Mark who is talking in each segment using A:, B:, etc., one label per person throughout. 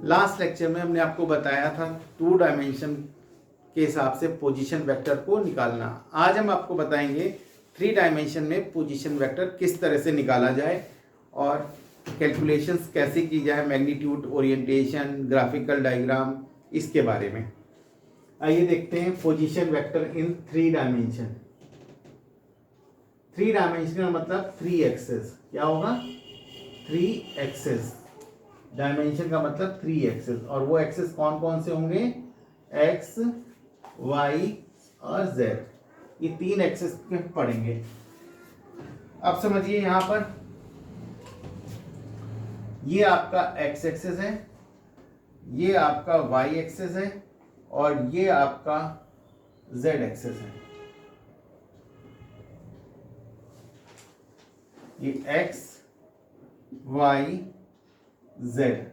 A: Last lecture में हमने आपको बताया था 2 डायमेंशन के हिसाब से पोजीशन वेक्टर को निकालना। आज हम आपको बताएंगे 3 डायमेंशन में पोजीशन वेक्टर किस तरह से निकाला जाए और कैलकुलेशंस कैसे की जाए, मैग्नीट्यूड, ओरिएंटेशन, ग्राफिकल डायग्राम, इसके बारे में। आइए देखते हैं पोजीशन वेक्टर इन 3 डायमेंशन। 3 डायमेंशन का मतलब 3 एक्सेस। क्या होगा? 3 एक्सेस। डायमेंशन का मतलब 3 एक्सेस, और वो एक्सेस कौन कौन से होंगे? एक्स, वाई और जेड। ये 3 एक्सेस के पढ़ेंगे। अब समझिए, यहां पर ये आपका एक्स एक्सेस है, ये आपका वाई एक्सेस है और ये आपका जेड एक्सेस है। ये एक्स, वाई, जेड,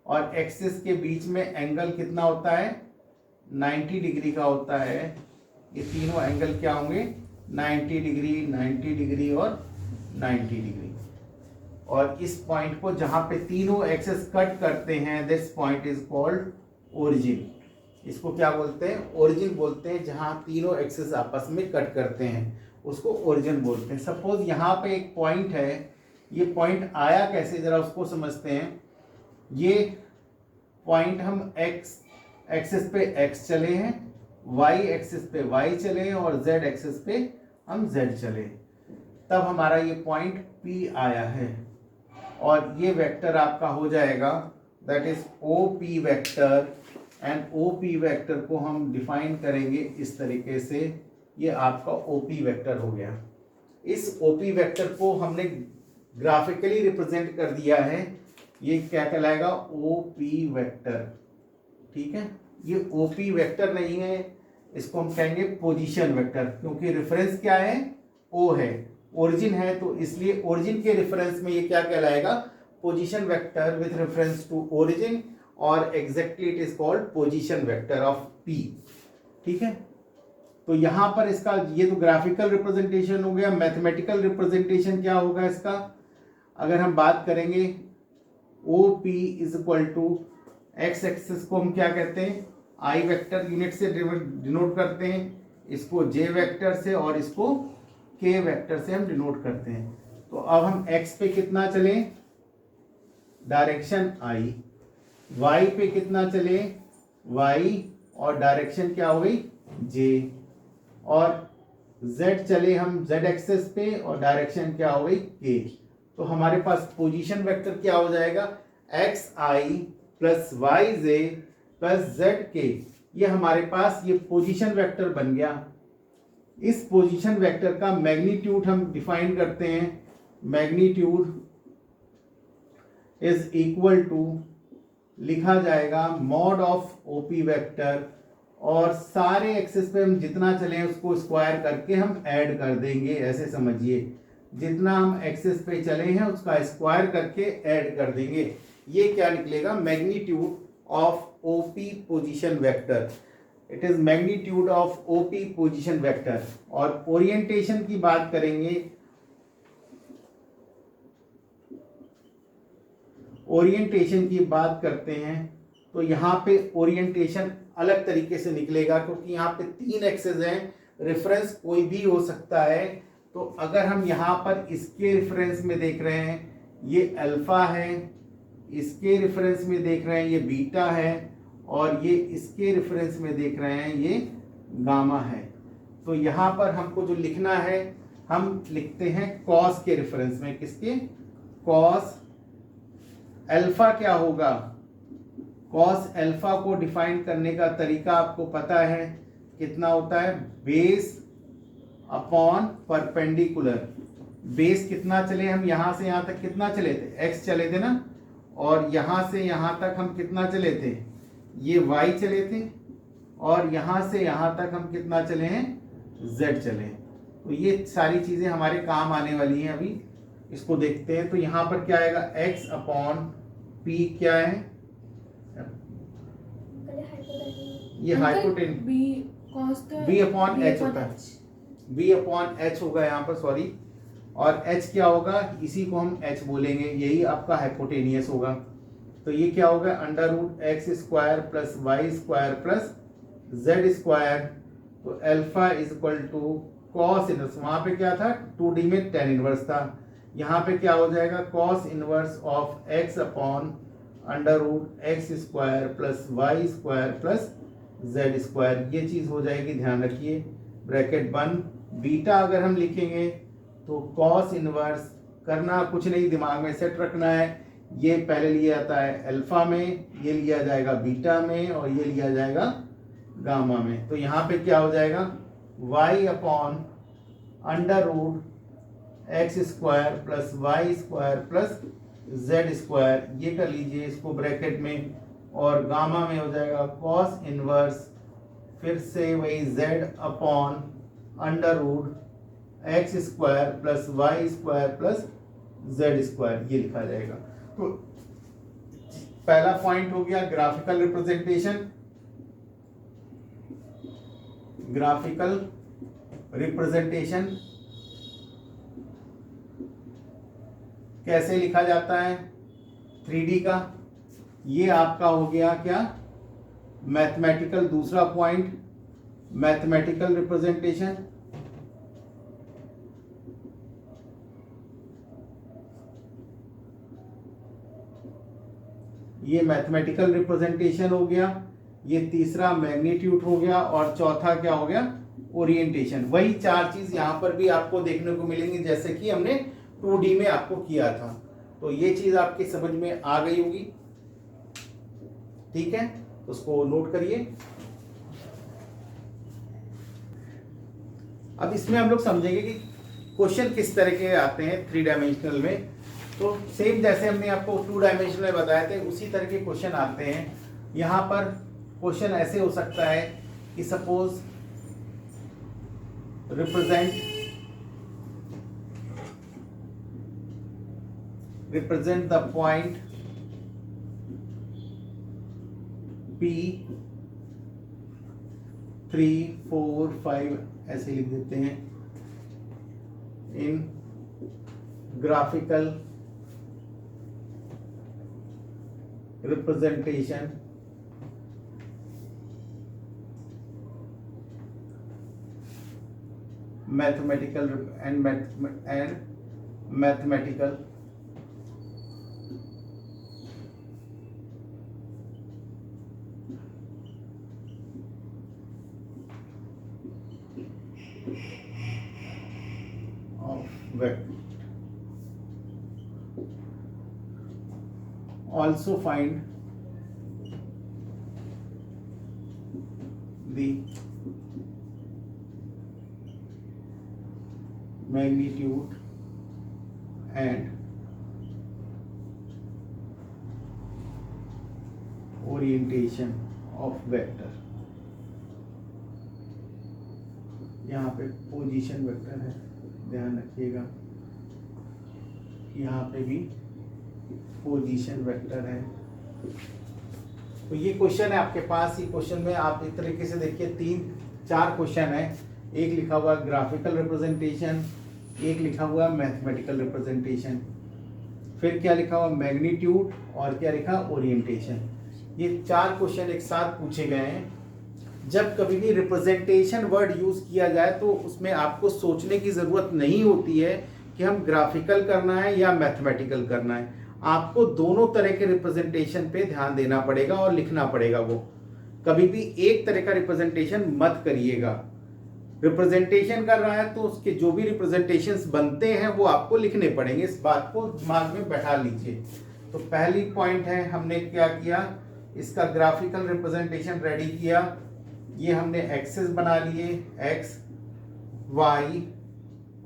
A: और एक्सिस के बीच में एंगल कितना होता है? 90 डिग्री का होता है। ये तीनों एंगल क्या होंगे? 90 डिग्री, 90 डिग्री और 90 डिग्री। और इस पॉइंट को जहां पे तीनों एक्सेस कट करते हैं, this point is called origin. इसको क्या बोलते हैं? ओरिजिन बोलते हैं। जहां तीनों एक्सेस आपस में कट करते हैं उसको ओरिजिन बोलते हैं। सपोज यहाँ पे एक पॉइंट है, ये पॉइंट आया कैसे, जरा उसको समझते हैं। ये पॉइंट हम एक्स एक्सिस पे एक्स चले हैं, वाई एक्सिस पे वाई चले हैं और जेड एक्सिस पे हम जेड चले, तब हमारा ये पॉइंट पी आया है। और ये वेक्टर आपका हो जाएगा, that is O P vector. And O P vector को हम डिफाइन करेंगे इस तरीके से। ये आपका ओ पी वेक्टर हो गया। इस ओ पी वेक्टर को हमने ग्राफिकली रिप्रेजेंट कर दिया है। ये क्या कहलाएगा? O P vector. ठीक है, ये ओ पी वेक्टर नहीं है, इसको हम कहेंगे पोजीशन वेक्टर, क्योंकि रेफरेंस क्या है? ओ है, ओरिजिन है, तो इसलिए ओरिजिन के रेफरेंस में ये क्या कहलाएगा? Position vector with reference to origin, और exactly it is called position vector of P. ठीक है, तो यहां पर इसका ये तो ग्राफिकल रिप्रेजेंटेशन हो गया। मैथमेटिकल रिप्रेजेंटेशन क्या होगा इसका? अगर हम बात करेंगे, O P is equal to x axis को हम क्या कहते हैं? आई वेक्टर यूनिट से डिनोट करते हैं, इसको जे वेक्टर से, और इसको के वेक्टर से हम डिनोट करते हैं। तो अब हम एक्स पे कितना चले? Direction I. वाई पे कितना चले? वाई, और डायरेक्शन क्या हो गई? जे। और z चले हम z एक्सेस पे, और डायरेक्शन क्या हो गई? k। तो हमारे पास पोजीशन वेक्टर क्या हो जाएगा? एक्स आई प्लस वाई जे प्लस जेड के। ये हमारे पास ये पोजीशन वेक्टर बन गया। इस पोजीशन वेक्टर का मैग्नीट्यूड हम डिफाइन करते हैं। मैग्नीट्यूड इज इक्वल टू, लिखा जाएगा मॉड ऑफ ओपी वेक्टर, और सारे एक्सेस पे हम जितना चले उसको स्क्वायर करके हम ऐड कर देंगे। ऐसे समझिए, जितना हम एक्सेस पे चले हैं उसका स्क्वायर करके ऐड कर देंगे। ये क्या निकलेगा? Magnitude of OP position vector. It is magnitude of OP position vector. और ओरिएंटेशन की बात करेंगे, ओरिएंटेशन की बात करते हैं, तो यहाँ पे ओरिएंटेशन अलग तरीके से निकलेगा, क्योंकि यहाँ पे 3 एक्सेस हैं, रेफरेंस कोई भी हो सकता है। तो अगर हम यहाँ पर इसके रेफरेंस में देख रहे हैं, ये अल्फा है, इसके रेफरेंस में देख रहे हैं ये बीटा है, और ये इसके रेफरेंस में देख रहे हैं ये गामा है। तो यहाँ पर हमको जो लिखना है, हम लिखते हैं कॉस के रेफरेंस में। किसके? कॉस अल्फा क्या होगा? कॉस अल्फा को डिफाइन करने का तरीका आपको पता है, कितना होता है? Base upon perpendicular. बेस कितना चले हम? यहां से यहां तक कितना चले थे? एक्स चले थे ना। और यहां से यहां तक हम कितना चले थे? ये वाई चले थे। और यहां से यहां तक हम कितना चले हैं? जेड चले। तो ये सारी चीजें हमारे काम आने वाली हैं। अभी इसको देखते हैं। तो यहां पर क्या आएगा? एक्स अपॉन पी क्या है? ये हाइपोटेन बी अपॉन एच होता है, बी अपॉन एच होगा यहाँ पर, सॉरी। और एच क्या होगा? इसी को हम एच बोलेंगे, यही आपका हाइपोटेनियस होगा। तो ये क्या होगा, under root x square plus Y square plus Z square. तो alpha is equal to cos inverse, वहां पे क्या था 2D में टेन इनवर्स था, यहाँ पे क्या हो जाएगा cos inverse of x upon under root x square plus Y square plus Z square. ये चीज़ हो जाएगी, ध्यान रखिए, ब्रैकेट बंद। बीटा अगर हम लिखेंगे तो कॉस इनवर्स, करना कुछ नहीं, दिमाग में सेट रखना है, ये पहले लिया जाता है अल्फा में, ये लिया जाएगा बीटा में, और ये लिया जाएगा गामा में। तो यहाँ पे क्या हो जाएगा y upon under root x square plus Y square plus Z square, ये कर लीजिए इसको ब्रैकेट में, और गामा में हो जाएगा कॉस इनवर्स, फिर से वही z upon under root x square plus Y square plus Z square, ये लिखा जाएगा। तो पहला पॉइंट हो गया ग्राफिकल रिप्रेजेंटेशन। ग्राफिकल रिप्रेजेंटेशन कैसे लिखा जाता है 3D का, ये आपका हो गया क्या मैथमेटिकल। दूसरा पॉइंट मैथमेटिकल रिप्रेजेंटेशन, ये मैथमेटिकल रिप्रेजेंटेशन हो गया। ये तीसरा मैग्नीट्यूड हो गया, और चौथा क्या हो गया ओरिएंटेशन। वही चार चीज यहाँ पर भी आपको देखने को मिलेंगी जैसे कि हमने 2D में आपको किया था। तो ये चीज आपकी समझ में आ गई होगी, ठीक है, उसको नोट करिए। अब इसमें हम लोग समझेंगे कि क्वेश्चन किस तरह के आते हैं 3 डायमेंशनल में। तो सेम जैसे हमने आपको 2 डायमेंशनल में बताए थे उसी तरह के क्वेश्चन आते हैं। यहाँ पर क्वेश्चन ऐसे हो सकता है कि suppose represent the point P 3 4 5 ऐसे लिख देते हैं in graphical representation mathematical and mathematical of vector. Also find the magnitude and orientation of vector। यहाँ पे पोजीशन वेक्टर है, ध्यान रखिएगा, यहाँ पे भी पोजीशन वेक्टर है। तो ये क्वेश्चन है आपके पास। ये क्वेश्चन में आप इस तरीके से देखिए 3-4 क्वेश्चन है। एक लिखा हुआ ग्राफिकल रिप्रेजेंटेशन, एक लिखा हुआ मैथमेटिकल रिप्रेजेंटेशन, फिर क्या लिखा हुआ मैग्नीट्यूड, और क्या लिखा ओरिएंटेशन। ये 4 क्वेश्चन एक साथ पूछे गए हैं। जब कभी भी रिप्रेजेंटेशन वर्ड यूज किया जाए तो उसमें आपको सोचने की जरूरत नहीं होती है कि हम ग्राफिकल करना है या मैथमेटिकल करना है। आपको दोनों तरह के रिप्रेजेंटेशन पे ध्यान देना पड़ेगा और लिखना पड़ेगा। वो कभी भी एक तरह का रिप्रेजेंटेशन मत करिएगा। रिप्रेजेंटेशन कर रहा है तो उसके जो भी रिप्रेजेंटेशंस बनते हैं वो आपको लिखने पड़ेंगे। इस बात को दिमाग में बैठा लीजिए। तो पहली पॉइंट है, हमने क्या किया, इसका ग्राफिकल रिप्रेजेंटेशन रेडी किया। ये हमने एक्सेस बना लिए, एक्स वाई,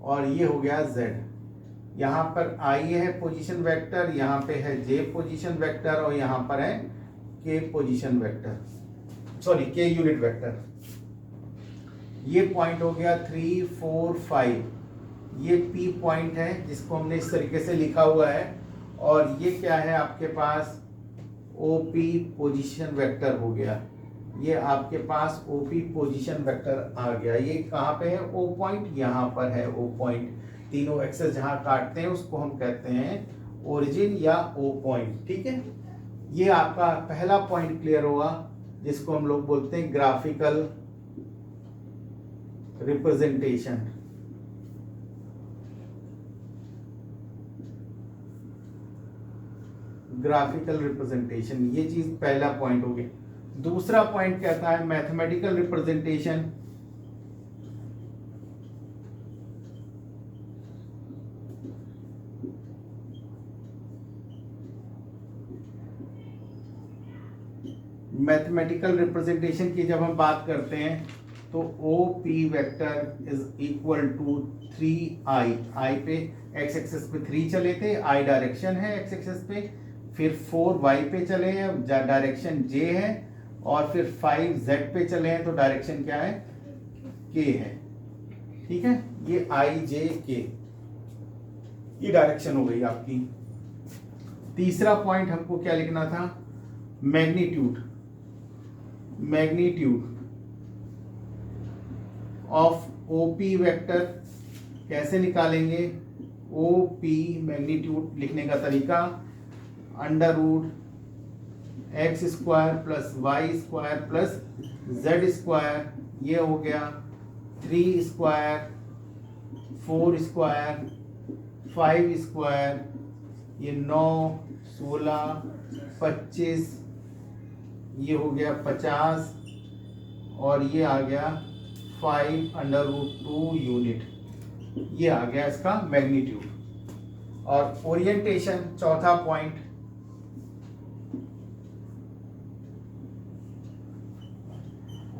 A: और ये हो गया जेड। यहाँ पर आई है पोजीशन वेक्टर, यहाँ पे है जे पोजीशन वेक्टर, और यहाँ पर है के पोजीशन वेक्टर, सॉरी के यूनिट वेक्टर। ये पॉइंट हो गया 3 4 5। ये पी पॉइंट है जिसको हमने इस तरीके से लिखा हुआ है, और ये क्या है आपके पास ओपी पोजीशन वेक्टर हो गया। ये आपके पास ओपी पोजीशन वेक्टर आ गया। ये कहाँ पे है, ओ पॉइंट, यहाँ पर है ओ पॉइंट। तीनों एक्सेस जहाँ काटते हैं उसको हम कहते हैं ओरिजिन या ओ पॉइंट, ठीक है। ये आपका पहला पॉइंट क्लियर हुआ, जिसको हम लोग बोलते हैं ग्राफिकल रिप्रेजेंटेशन। ग्राफिकल रिप्रेजेंटेशन, ये चीज पहला पॉइंट हो गया। दूसरा पॉइंट कहता है मैथमेटिकल रिप्रेजेंटेशन। मैथमेटिकल रिप्रेजेंटेशन की जब हम बात करते हैं तो O P vector is equal to 3i, i पे एक्स एक्सेस पे 3 चले थे, आई डायरेक्शन है एक्स एक्सेस पे, फिर 4y पे चले हैं, डायरेक्शन j है, और फिर 5z पे चले हैं तो डायरेक्शन क्या है, k है। ठीक है, ये i j k ये डायरेक्शन हो गई आपकी। तीसरा पॉइंट हमको क्या लिखना था, magnitude. Magnitude of OP vector कैसे निकालेंगे, ओपी मैग्नीट्यूड लिखने का तरीका under root x square plus Y square plus Z square, ये हो गया 3 स्क्वायर 4 स्क्वायर 5 स्क्वायर, ये 9 16 25, ये हो गया 50, और ये आ गया 5 अंडर रूट 2 यूनिट, ये आ गया इसका मैग्नीट्यूड। और ओरिएंटेशन चौथा पॉइंट,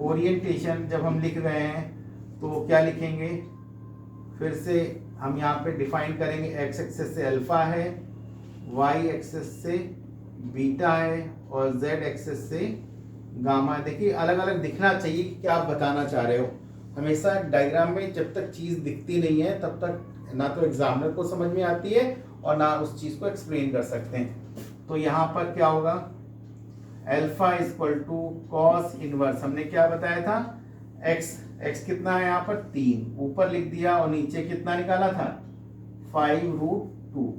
A: ओरिएंटेशन जब हम लिख रहे हैं तो क्या लिखेंगे, फिर से हम यहाँ पे डिफाइन करेंगे, एक्स एक्सेस से अल्फा है, वाई एक्सेस से बीटा है, और जेड एक्सेस से गामा है। देखिए अलग अलग दिखना चाहिए कि क्या आप बताना चाह रहे हो। हमेशा डायग्राम में जब तक चीज़ दिखती नहीं है तब तक ना तो एग्जामिनर को समझ में आती है और ना उस चीज़ को एक्सप्लेन कर सकते हैं। तो यहाँ पर क्या होगा, alpha equal to cos inverse, हमने क्या बताया था, एक्स कितना है यहाँ पर 3 ऊपर लिख दिया, और नीचे कितना निकाला था 5√2,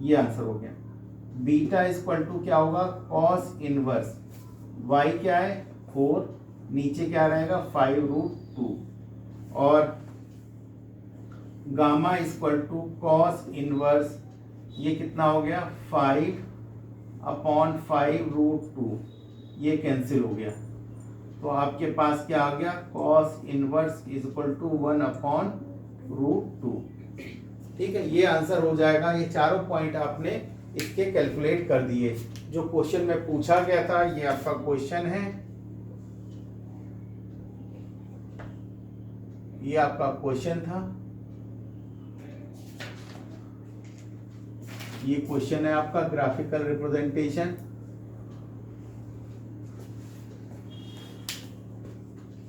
A: ये आंसर हो गया। बीटा इक्वल टू क्या होगा, कॉस इनवर्स, वाई क्या है 4, नीचे क्या रहेगा 5√2, और gamma equal to cos inverse, ये कितना हो गया 5/5√2, ये कैंसिल हो गया। तो आपके पास क्या आ गया, कॉस इनवर्स इक्वल टू 1/√2। ठीक है, ये आंसर हो जाएगा। ये चारों पॉइंट आपने इसके कैलकुलेट कर दिए। जो क्वेश्चन में पूछा गया था ये आपका क्वेश्चन है, ये आपका क्वेश्चन था, ये क्वेश्चन है आपका ग्राफिकल रिप्रेजेंटेशन।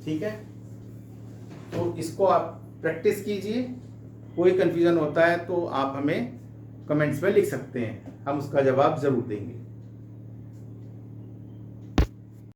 A: ठीक है, तो इसको आप प्रैक्टिस कीजिए, कोई कंफ्यूजन होता है तो आप हमें कमेंट्स में लिख सकते हैं, हम उसका जवाब जरूर देंगे।